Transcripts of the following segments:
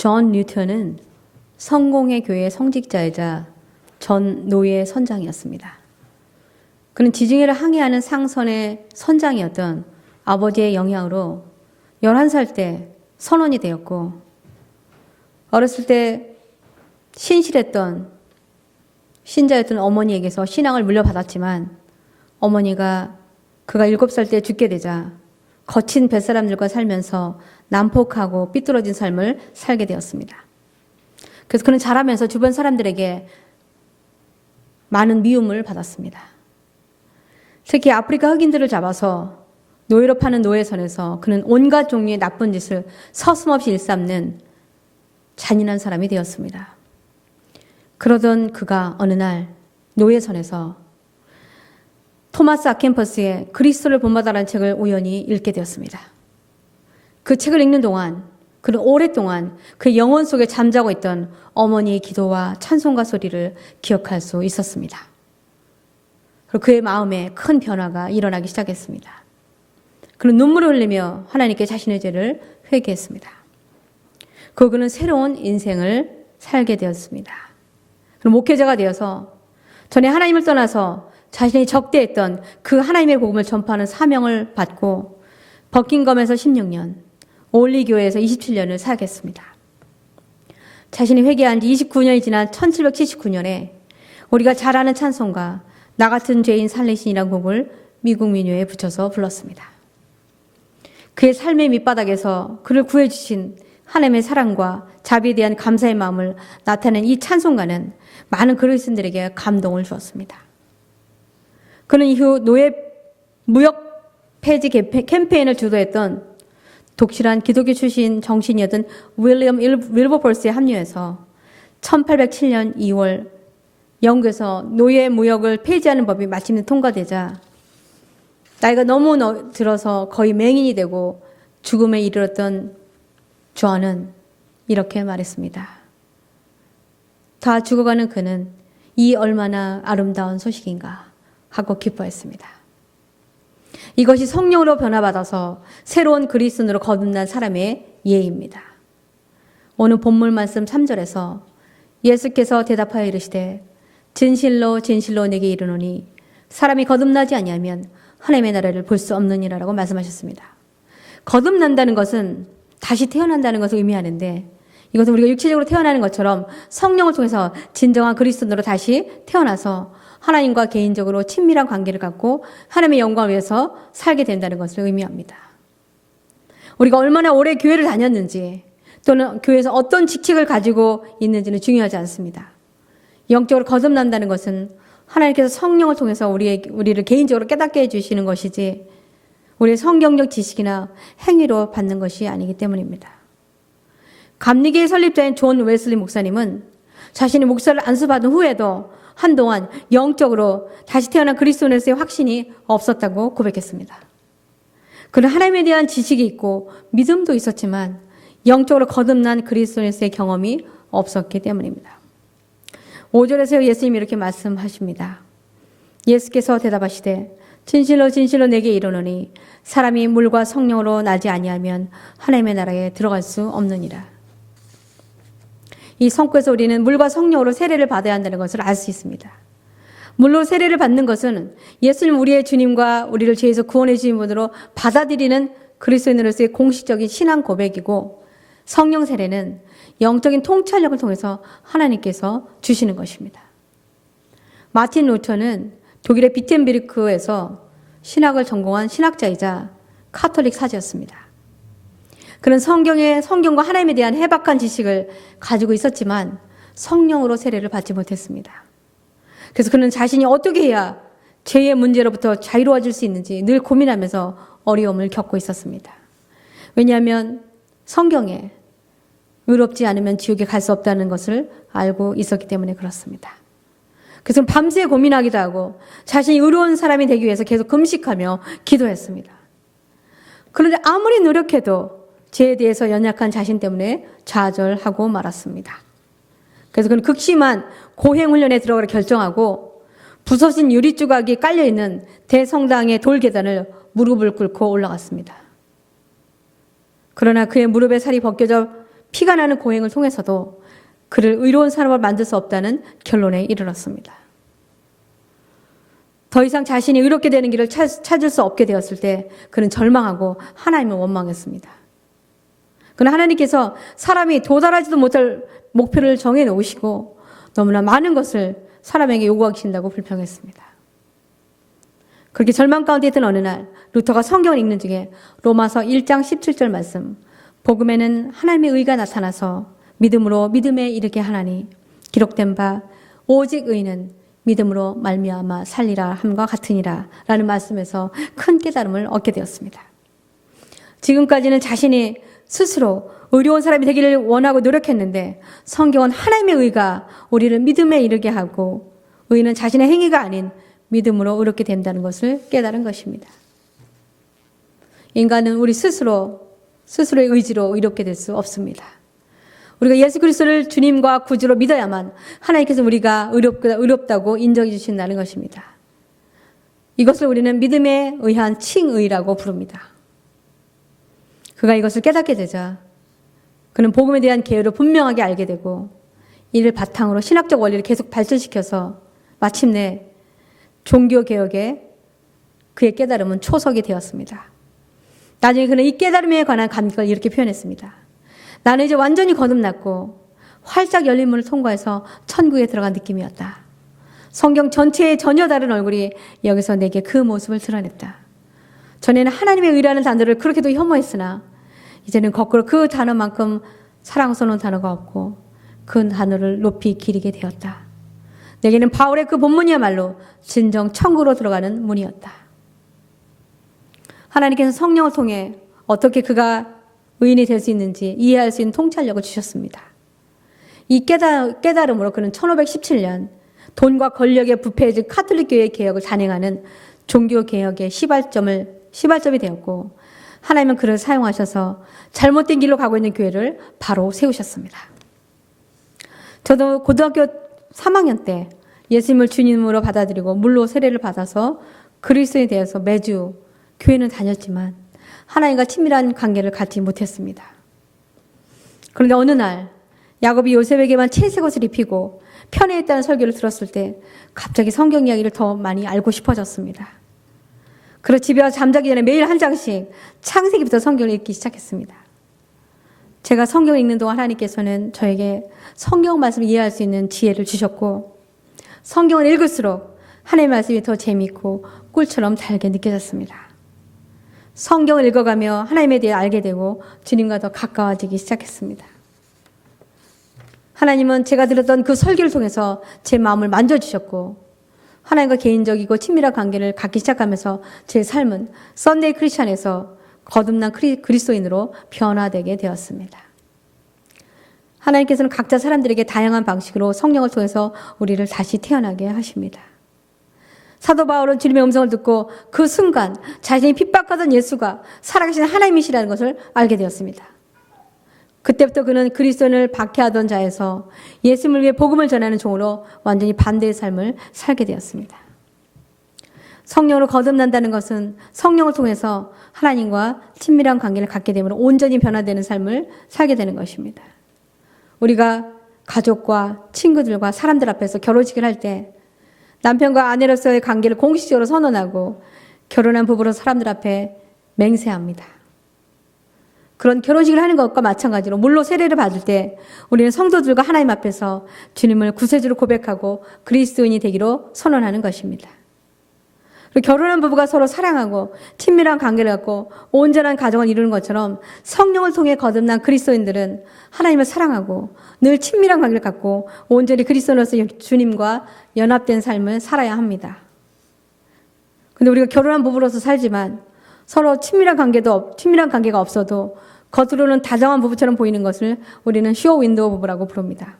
존 뉴턴은 성공의 교회 성직자이자 전 노예 선장이었습니다. 그는 지중해를 항해하는 상선의 선장이었던 아버지의 영향으로 11살 때 선원이 되었고, 어렸을 때 신실했던 신자였던 어머니에게서 신앙을 물려받았지만, 어머니가 그가 7살 때 죽게 되자 거친 뱃사람들과 살면서 난폭하고 삐뚤어진 삶을 살게 되었습니다. 그래서 그는 자라면서 주변 사람들에게 많은 미움을 받았습니다. 특히 아프리카 흑인들을 잡아서 노예로 파는 노예선에서 그는 온갖 종류의 나쁜 짓을 서슴없이 일삼는 잔인한 사람이 되었습니다. 그러던 그가 어느 날 노예선에서 토마스 아켄퍼스의 그리스도를 본받아라는 책을 우연히 읽게 되었습니다. 그 책을 읽는 동안 그는 오랫동안 그 영혼 속에 잠자고 있던 어머니의 기도와 찬송가 소리를 기억할 수 있었습니다. 그리고 그의 마음에 큰 변화가 일어나기 시작했습니다. 그는 눈물을 흘리며 하나님께 자신의 죄를 회개했습니다. 그는 새로운 인생을 살게 되었습니다. 그리고 목회자가 되어서 전에 하나님을 떠나서 자신이 적대했던 그 하나님의 복음을 전파하는 사명을 받고 버킹엄에서 16년, 올리교회에서 27년을 살겠습니다. 자신이 회개한 지 29년이 지난 1779년에 우리가 잘 아는 찬송가 나 같은 죄인 살리신이라는 곡을 미국 민요에 붙여서 불렀습니다. 그의 삶의 밑바닥에서 그를 구해주신 하나님의 사랑과 자비에 대한 감사의 마음을 나타낸 이 찬송가는 많은 그리스도인들에게 감동을 주었습니다. 그는 이후 노예 무역 폐지 캠페인을 주도했던 독실한 기독교 출신 정신이었던 윌리엄 윌버포스에 합류해서 1807년 2월 영국에서 노예 무역을 폐지하는 법이 마침내 통과되자 나이가 너무 들어서 거의 맹인이 되고 죽음에 이르렀던 존은 이렇게 말했습니다. 다 죽어가는 그는 이 얼마나 아름다운 소식인가 하고 기뻐했습니다. 이것이 성령으로 변화받아서 새로운 그리스도인으로 거듭난 사람의 예입니다. 오늘 본문 말씀 3절에서 예수께서 대답하여 이르시되 진실로 진실로 내게 이르노니 사람이 거듭나지 아니하면 하나님의 나라를 볼 수 없느니라라고 말씀하셨습니다. 거듭난다는 것은 다시 태어난다는 것을 의미하는데, 이것은 우리가 육체적으로 태어나는 것처럼 성령을 통해서 진정한 그리스도인으로 다시 태어나서 하나님과 개인적으로 친밀한 관계를 갖고 하나님의 영광을 위해서 살게 된다는 것을 의미합니다. 우리가 얼마나 오래 교회를 다녔는지 또는 교회에서 어떤 직책을 가지고 있는지는 중요하지 않습니다. 영적으로 거듭난다는 것은 하나님께서 성령을 통해서 우리를 개인적으로 깨닫게 해주시는 것이지 우리의 성경적 지식이나 행위로 받는 것이 아니기 때문입니다. 감리교의 설립자인 존 웨슬리 목사님은 자신이 목사를 안수받은 후에도 한동안 영적으로 다시 태어난 그리스도인으로서의 확신이 없었다고 고백했습니다. 그는 하나님에 대한 지식이 있고 믿음도 있었지만 영적으로 거듭난 그리스도인으로서의 경험이 없었기 때문입니다. 5절에서 예수님이 이렇게 말씀하십니다. 예수께서 대답하시되 진실로 진실로 내게 이르노니 사람이 물과 성령으로 나지 아니하면 하나님의 나라에 들어갈 수 없느니라. 이 성구에서 우리는 물과 성령으로 세례를 받아야 한다는 것을 알 수 있습니다. 물로 세례를 받는 것은 예수님 우리의 주님과 우리를 죄에서 구원해 주신 분으로 받아들이는 그리스도인으로서의 공식적인 신앙 고백이고, 성령 세례는 영적인 통찰력을 통해서 하나님께서 주시는 것입니다. 마틴 루터는 독일의 비텐비르크에서 신학을 전공한 신학자이자 카톨릭 사제였습니다. 그는 성경과 하나님에 대한 해박한 지식을 가지고 있었지만 성령으로 세례를 받지 못했습니다. 그래서 그는 자신이 어떻게 해야 죄의 문제로부터 자유로워질 수 있는지 늘 고민하면서 어려움을 겪고 있었습니다. 왜냐하면 성경에 의롭지 않으면 지옥에 갈 수 없다는 것을 알고 있었기 때문에 그렇습니다. 그래서 밤새 고민하기도 하고 자신이 의로운 사람이 되기 위해서 계속 금식하며 기도했습니다. 그런데 아무리 노력해도 죄에 대해서 연약한 자신 때문에 좌절하고 말았습니다. 그래서 그는 극심한 고행훈련에 들어가려 결정하고 부서진 유리조각이 깔려있는 대성당의 돌계단을 무릎을 꿇고 올라갔습니다. 그러나 그의 무릎에 살이 벗겨져 피가 나는 고행을 통해서도 그를 의로운 사람을 만들 수 없다는 결론에 이르렀습니다. 더 이상 자신이 의롭게 되는 길을 찾을 수 없게 되었을 때 그는 절망하고 하나님을 원망했습니다. 그러나 하나님께서 사람이 도달하지도 못할 목표를 정해놓으시고 너무나 많은 것을 사람에게 요구하신다고 불평했습니다. 그렇게 절망 가운데 있던 어느 날 루터가 성경을 읽는 중에 로마서 1장 17절 말씀, 복음에는 하나님의 의가 나타나서 믿음으로 믿음에 이르게 하나니 기록된 바 오직 의는 믿음으로 말미암아 살리라 함과 같으니라 라는 말씀에서 큰 깨달음을 얻게 되었습니다. 지금까지는 자신이 스스로 의로운 사람이 되기를 원하고 노력했는데 성경은 하나님의 의가 우리를 믿음에 이르게 하고 의는 자신의 행위가 아닌 믿음으로 의롭게 된다는 것을 깨달은 것입니다. 인간은 우리 스스로의 의지로 의롭게 될 수 없습니다. 우리가 예수 그리스도를 주님과 구주로 믿어야만 하나님께서 우리가 의롭다고 인정해 주신다는 것입니다. 이것을 우리는 믿음에 의한 칭의라고 부릅니다. 그가 이것을 깨닫게 되자 그는 복음에 대한 계율을 분명하게 알게 되고 이를 바탕으로 신학적 원리를 계속 발전시켜서 마침내 종교개혁에 그의 깨달음은 초석이 되었습니다. 나중에 그는 이 깨달음에 관한 감격을 이렇게 표현했습니다. 나는 이제 완전히 거듭났고 활짝 열린 문을 통과해서 천국에 들어간 느낌이었다. 성경 전체의 전혀 다른 얼굴이 여기서 내게 그 모습을 드러냈다. 전에는 하나님의 의라는 단어를 그렇게도 혐오했으나 이제는 거꾸로 그 단어만큼 사랑스러운 단어가 없고 그 단어를 높이 기리게 되었다. 내게는 바울의 그 본문이야말로 진정 천국으로 들어가는 문이었다. 하나님께서 성령을 통해 어떻게 그가 의인이 될 수 있는지 이해할 수 있는 통찰력을 주셨습니다. 이 깨달음으로 그는 1517년 돈과 권력에 부패해진 카톨릭 교회의 개혁을 단행하는 종교개혁의 시발점이 되었고 하나님은 그를 사용하셔서 잘못된 길로 가고 있는 교회를 바로 세우셨습니다. 저도 고등학교 3학년 때 예수님을 주님으로 받아들이고 물로 세례를 받아서 그리스도에 대해서 매주 교회는 다녔지만 하나님과 친밀한 관계를 갖지 못했습니다. 그런데 어느 날 야곱이 요셉에게만 채색 옷을 입히고 편애했다는 설교를 들었을 때 갑자기 성경 이야기를 더 많이 알고 싶어졌습니다. 그래서 집에 와서 잠자기 전에 매일 한 장씩 창세기부터 성경을 읽기 시작했습니다. 제가 성경을 읽는 동안 하나님께서는 저에게 성경 말씀을 이해할 수 있는 지혜를 주셨고 성경을 읽을수록 하나님의 말씀이 더 재미있고 꿀처럼 달게 느껴졌습니다. 성경을 읽어가며 하나님에 대해 알게 되고 주님과 더 가까워지기 시작했습니다. 하나님은 제가 들었던 그 설교를 통해서 제 마음을 만져주셨고 하나님과 개인적이고 친밀한 관계를 갖기 시작하면서 제 삶은 썬데이 크리스찬에서 거듭난 그리스도인으로 변화되게 되었습니다. 하나님께서는 각자 사람들에게 다양한 방식으로 성령을 통해서 우리를 다시 태어나게 하십니다. 사도 바울은 주님의 음성을 듣고 그 순간 자신이 핍박하던 예수가 살아계신 하나님이시라는 것을 알게 되었습니다. 그때부터 그는 그리스도인을 박해하던 자에서 예수님을 위해 복음을 전하는 종으로 완전히 반대의 삶을 살게 되었습니다. 성령으로 거듭난다는 것은 성령을 통해서 하나님과 친밀한 관계를 갖게 되므로 온전히 변화되는 삶을 살게 되는 것입니다. 우리가 가족과 친구들과 사람들 앞에서 결혼식을 할 때 남편과 아내로서의 관계를 공식적으로 선언하고 결혼한 부부로 사람들 앞에 맹세합니다. 그런 결혼식을 하는 것과 마찬가지로 물로 세례를 받을 때 우리는 성도들과 하나님 앞에서 주님을 구세주로 고백하고 그리스도인이 되기로 선언하는 것입니다. 그리고 결혼한 부부가 서로 사랑하고 친밀한 관계를 갖고 온전한 가정을 이루는 것처럼 성령을 통해 거듭난 그리스도인들은 하나님을 사랑하고 늘 친밀한 관계를 갖고 온전히 그리스도인으로서 주님과 연합된 삶을 살아야 합니다. 근데 우리가 결혼한 부부로서 살지만 서로 친밀한 관계가 없어도 겉으로는 다정한 부부처럼 보이는 것을 우리는 쇼 윈도우 부부라고 부릅니다.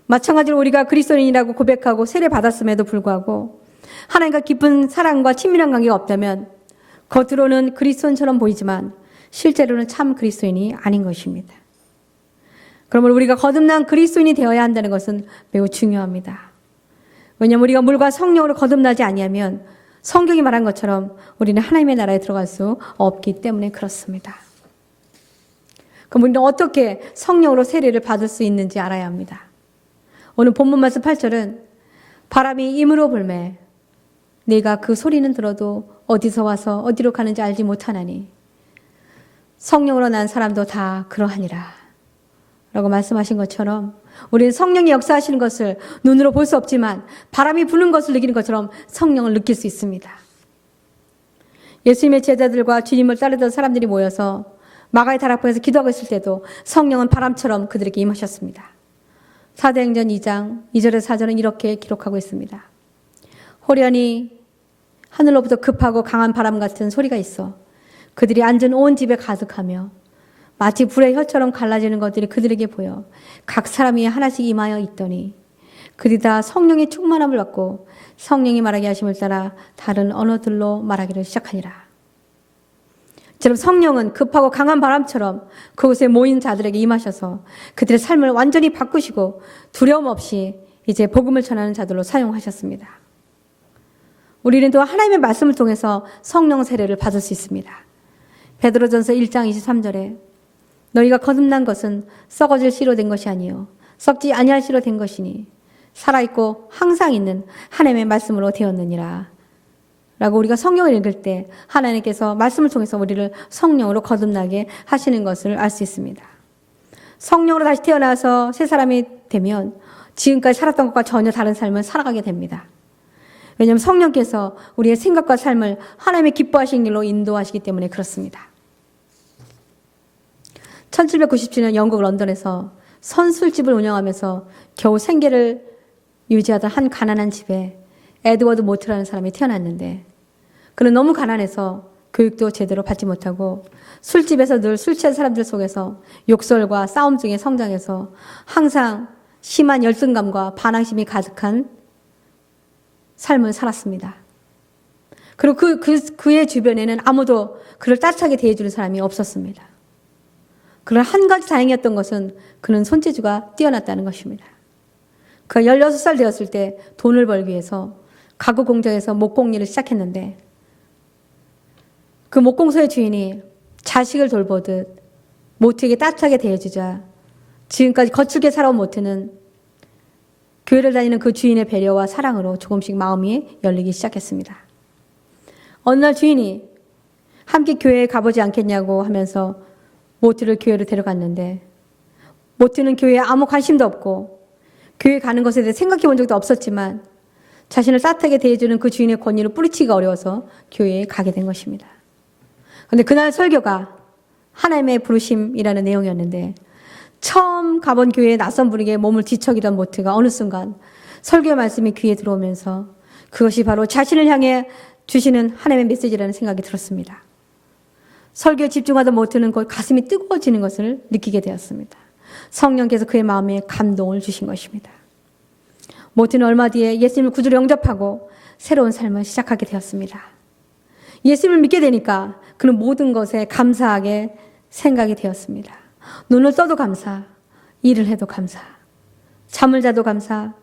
마찬가지로 우리가 그리스도인이라고 고백하고 세례 받았음에도 불구하고 하나님과 깊은 사랑과 친밀한 관계가 없다면 겉으로는 그리스도인처럼 보이지만 실제로는 참 그리스도인이 아닌 것입니다. 그러므로 우리가 거듭난 그리스도인이 되어야 한다는 것은 매우 중요합니다. 왜냐하면 우리가 물과 성령으로 거듭나지 아니하면 성경이 말한 것처럼 우리는 하나님의 나라에 들어갈 수 없기 때문에 그렇습니다. 그럼 우리는 어떻게 성령으로 세례를 받을 수 있는지 알아야 합니다. 오늘 본문 말씀 8절은 바람이 임으로 불매 네가 그 소리는 들어도 어디서 와서 어디로 가는지 알지 못하나니 성령으로 난 사람도 다 그러하니라 라고 말씀하신 것처럼 우리는 성령이 역사하시는 것을 눈으로 볼 수 없지만 바람이 부는 것을 느끼는 것처럼 성령을 느낄 수 있습니다. 예수님의 제자들과 주님을 따르던 사람들이 모여서 마가의 다락방에서 기도하고 있을 때도 성령은 바람처럼 그들에게 임하셨습니다. 사도행전 2장 2절에서 4절은 이렇게 기록하고 있습니다. 호련히 하늘로부터 급하고 강한 바람 같은 소리가 있어 그들이 앉은 온 집에 가득하며 마치 불의 혀처럼 갈라지는 것들이 그들에게 보여 각 사람이 하나씩 임하여 있더니 그들이 다 성령의 충만함을 받고 성령이 말하게 하심을 따라 다른 언어들로 말하기를 시작하니라. 여러분, 성령은 급하고 강한 바람처럼 그곳에 모인 자들에게 임하셔서 그들의 삶을 완전히 바꾸시고 두려움 없이 이제 복음을 전하는 자들로 사용하셨습니다. 우리는 또 하나님의 말씀을 통해서 성령 세례를 받을 수 있습니다. 베드로전서 1장 23절에 너희가 거듭난 것은 썩어질 씨로 된 것이 아니요 썩지 아니할 씨로 된 것이니 살아있고 항상 있는 하나님의 말씀으로 되었느니라 라고 우리가 성경을 읽을 때 하나님께서 말씀을 통해서 우리를 성령으로 거듭나게 하시는 것을 알 수 있습니다. 성령으로 다시 태어나서 새 사람이 되면 지금까지 살았던 것과 전혀 다른 삶을 살아가게 됩니다. 왜냐하면 성령께서 우리의 생각과 삶을 하나님의 기뻐하시는 길로 인도하시기 때문에 그렇습니다. 1797년 영국 런던에서 선술집을 운영하면서 겨우 생계를 유지하던 한 가난한 집에 에드워드 모트라는 사람이 태어났는데 그는 너무 가난해서 교육도 제대로 받지 못하고 술집에서 늘 술 취한 사람들 속에서 욕설과 싸움 중에 성장해서 항상 심한 열등감과 반항심이 가득한 삶을 살았습니다. 그리고 그의 주변에는 아무도 그를 따뜻하게 대해주는 사람이 없었습니다. 그러나 한 가지 다행이었던 것은 그는 손재주가 뛰어났다는 것입니다. 그가 16살 되었을 때 돈을 벌기 위해서 가구 공장에서 목공일을 시작했는데 그 목공소의 주인이 자식을 돌보듯 모트에게 따뜻하게 대해주자 지금까지 거칠게 살아온 모트는 교회를 다니는 그 주인의 배려와 사랑으로 조금씩 마음이 열리기 시작했습니다. 어느 날 주인이 함께 교회에 가보지 않겠냐고 하면서 모트를 교회로 데려갔는데 모트는 교회에 아무 관심도 없고 교회 가는 것에 대해 생각해 본 적도 없었지만 자신을 따뜻하게 대해주는 그 주인의 권위를 뿌리치기가 어려워서 교회에 가게 된 것입니다. 그런데 그날 설교가 하나님의 부르심이라는 내용이었는데 처음 가본 교회에 낯선 분에게 몸을 뒤척이던 모트가 어느 순간 설교의 말씀이 귀에 들어오면서 그것이 바로 자신을 향해 주시는 하나님의 메시지라는 생각이 들었습니다. 설교에 집중하던 모트는 곧 가슴이 뜨거워지는 것을 느끼게 되었습니다. 성령께서 그의 마음에 감동을 주신 것입니다. 모트는 얼마 뒤에 예수님을 구주로 영접하고 새로운 삶을 시작하게 되었습니다. 예수님을 믿게 되니까 그는 모든 것에 감사하게 생각이 되었습니다. 눈을 떠도 감사, 일을 해도 감사, 잠을 자도 감사,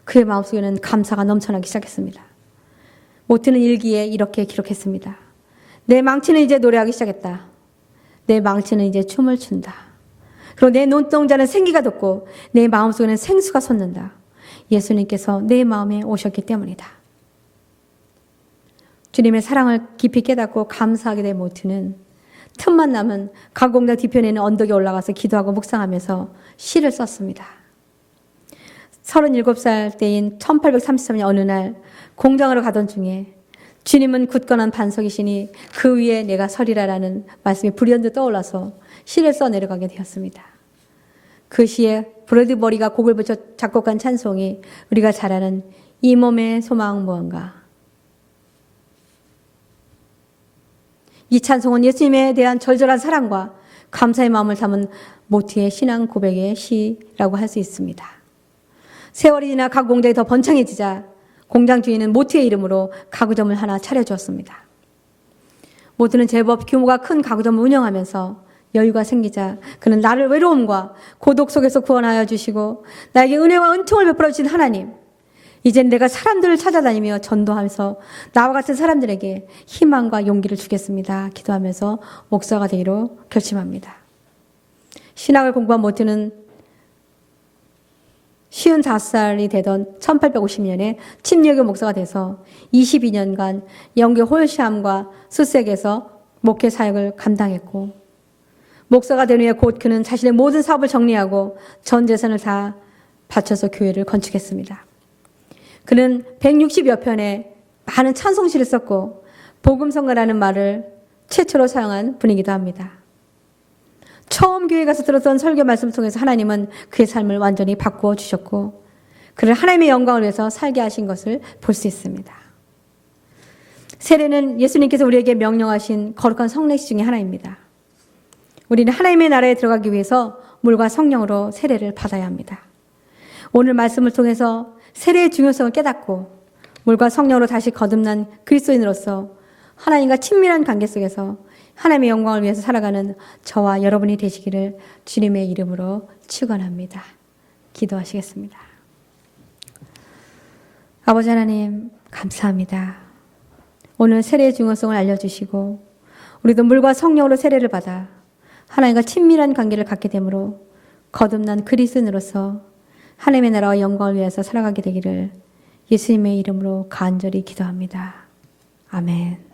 그의 마음속에는 감사가 넘쳐나기 시작했습니다. 모트는 일기에 이렇게 기록했습니다. 내 망치는 이제 노래하기 시작했다. 내 망치는 이제 춤을 춘다. 그리고 내 눈동자는 생기가 돋고 내 마음속에는 생수가 솟는다. 예수님께서 내 마음에 오셨기 때문이다. 주님의 사랑을 깊이 깨닫고 감사하게 된 모트는 틈만 나면 가공장 뒤편에 있는 언덕에 올라가서 기도하고 묵상하면서 시를 썼습니다. 37살 때인 1833년 어느 날 공장으로 가던 중에 주님은 굳건한 반석이시니 그 위에 내가 서리라라는 말씀이 불현듯 떠올라서 시를 써 내려가게 되었습니다. 그 시에 브래드버리가 곡을 붙여 작곡한 찬송이 우리가 잘 아는 이 몸의 소망 무언가. 이 찬송은 예수님에 대한 절절한 사랑과 감사의 마음을 담은 모트의 신앙 고백의 시라고 할 수 있습니다. 세월이 지나 가구 공장이 더 번창해지자 공장 주인은 모트의 이름으로 가구점을 하나 차려주었습니다. 모트는 제법 규모가 큰 가구점을 운영하면서 여유가 생기자 그는 나를 외로움과 고독 속에서 구원하여 주시고 나에게 은혜와 은총을 베풀어 주신 하나님, 이젠 내가 사람들을 찾아다니며 전도하면서 나와 같은 사람들에게 희망과 용기를 주겠습니다. 기도하면서 목사가 되기로 결심합니다. 신학을 공부한 모트는 55살이 되던 1850년에 침례교 목사가 돼서 22년간 영계 홀시암과 수색에서 목회 사역을 감당했고, 목사가 된 후에 곧 그는 자신의 모든 사업을 정리하고 전 재산을 다 바쳐서 교회를 건축했습니다. 그는 160여 편의 많은 찬송시를 썼고 복음성가라는 말을 최초로 사용한 분이기도 합니다. 처음 교회 가서 들었던 설교 말씀을 통해서 하나님은 그의 삶을 완전히 바꾸어 주셨고 그를 하나님의 영광을 위해서 살게 하신 것을 볼 수 있습니다. 세례는 예수님께서 우리에게 명령하신 거룩한 성례식 중에 하나입니다. 우리는 하나님의 나라에 들어가기 위해서 물과 성령으로 세례를 받아야 합니다. 오늘 말씀을 통해서 세례의 중요성을 깨닫고 물과 성령으로 다시 거듭난 그리스도인으로서 하나님과 친밀한 관계 속에서 하나님의 영광을 위해서 살아가는 저와 여러분이 되시기를 주님의 이름으로 축원합니다. 기도하시겠습니다. 아버지 하나님 감사합니다. 오늘 세례의 중요성을 알려주시고 우리도 물과 성령으로 세례를 받아 하나님과 친밀한 관계를 갖게 되므로 거듭난 그리스도인으로서 하나님의 나라와 영광을 위해서 살아가게 되기를 예수님의 이름으로 간절히 기도합니다. 아멘.